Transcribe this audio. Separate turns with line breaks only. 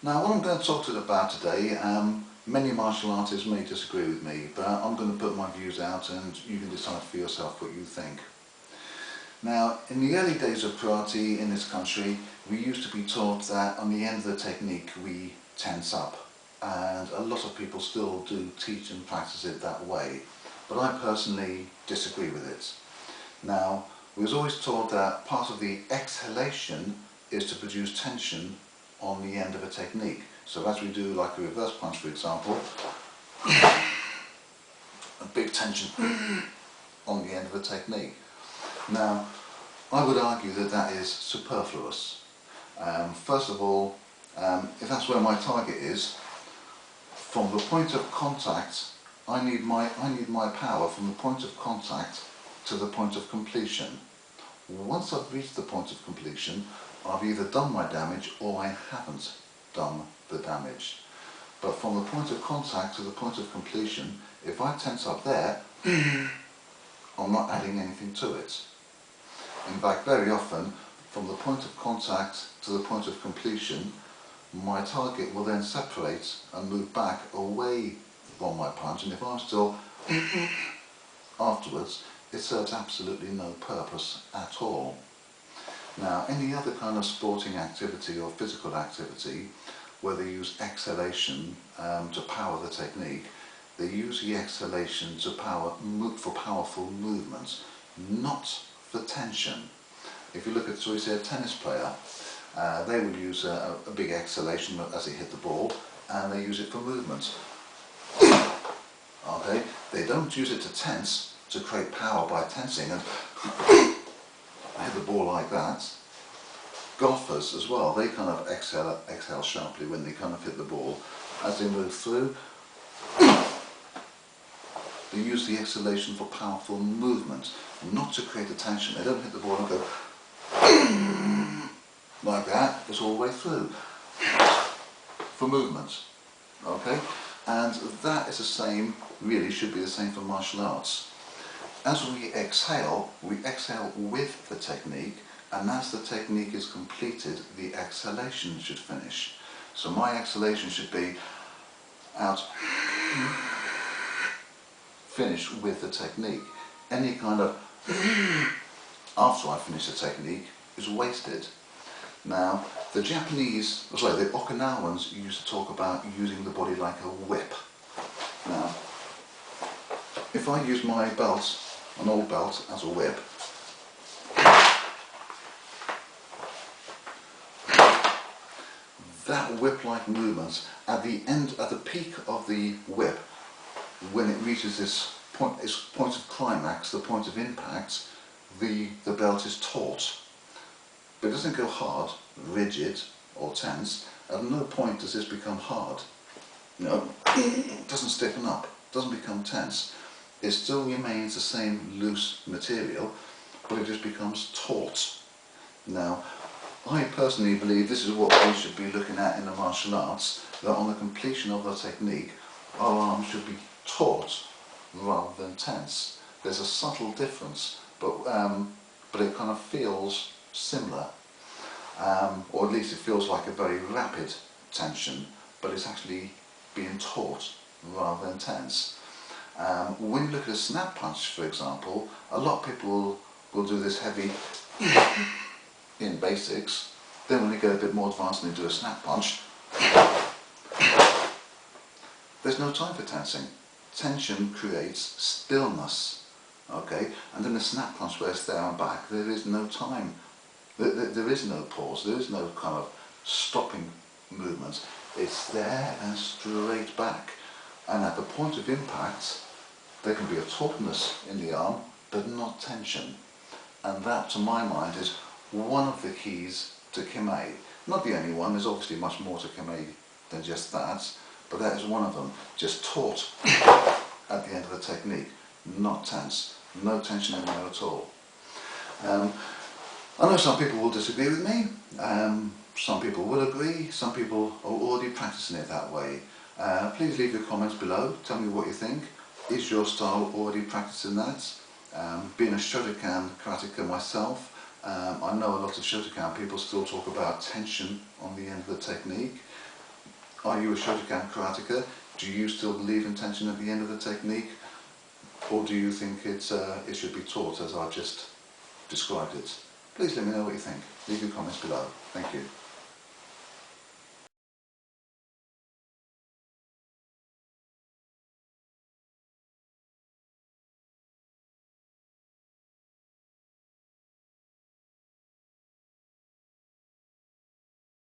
Now what I'm going to talk to you about today, many martial artists may disagree with me, but I'm going to put my views out and you can decide for yourself what you think. Now, in the early days of karate in this country, we used to be taught that on the end of the technique we tense up, and a lot of people still do teach and practice it that way, but I personally disagree with it. Now, we was always taught that part of the exhalation is to produce tension on the end of a technique. So as we do like a reverse punch, for example, a big tension on the end of a technique. Now, I would argue that that is superfluous. First of all, if that's where my target is, from the point of contact, I need my power from the point of contact to the point of completion. Once I've reached the point of completion, I've either done my damage or I haven't done the damage. But from the point of contact to the point of completion, if I tense up there, I'm not adding anything to it. In fact, very often, from the point of contact to the point of completion, my target will then separate and move back away from my punch, and if I'm still afterwards, it serves absolutely no purpose at all. Now, any other kind of sporting activity or physical activity, where they use exhalation to power the technique, they use the exhalation to for powerful movements, not for tension. If you look at, so we say, a tennis player, they would use a big exhalation as they hit the ball, and they use it for movement. Okay, they don't use it to tense, to create power by tensing and hit the ball like that. Golfers as well, they kind of exhale sharply when they kind of hit the ball. As they move through, they use the exhalation for powerful movement, not to create a tension. They don't hit the ball and go like that, it's all the way through for movement. Okay, and that is the same, really should be the same for martial arts. As we exhale with the technique, and as the technique is completed, the exhalation should finish. So my exhalation should be out, finish with the technique. Any kind of after I finish the technique is wasted. Now, the Okinawans used to talk about using the body like a whip. Now, if I use my belt, an old belt, as a whip, that whip-like movement at the end, at the peak of the whip, when it reaches this point of climax, the point of impact, the belt is taut. But it doesn't go hard, rigid or tense. At no point does this become hard. No, it doesn't stiffen up, doesn't become tense. It still remains the same loose material, but it just becomes taut. Now, I personally believe this is what we should be looking at in the martial arts, that on the completion of the technique, our arms should be taut rather than tense. There's a subtle difference, but it kind of feels similar, or at least it feels like a very rapid tension, but it's actually being taut rather than tense. When you look at a snap punch, for example, a lot of people will do this heavy in basics, then when they get a bit more advanced and they do a snap punch, there's no time for tensing. Tension creates stillness, okay? And then the snap punch where it's there and back, there is no time. There is no pause, there is no kind of stopping movement. It's there and straight back. And at the point of impact, there can be a tautness in the arm, but not tension. And that, to my mind, is one of the keys to Kime. Not the only one, there's obviously much more to Kime than just that, but that is one of them. Just taut at the end of the technique, not tense. No tension anywhere at all. I know some people will disagree with me, some people will agree, some people are already practicing it that way. Please leave your comments below, tell me what you think. Is your style already practicing that? Being a Shotokan karateka myself, I know a lot of Shotokan people still talk about tension on the end of the technique. Are you a Shotokan karateka? Do you still believe in tension at the end of the technique? Or do you think it should be taught as I've just described it? Please let me know what you think. Leave your comments below. Thank you.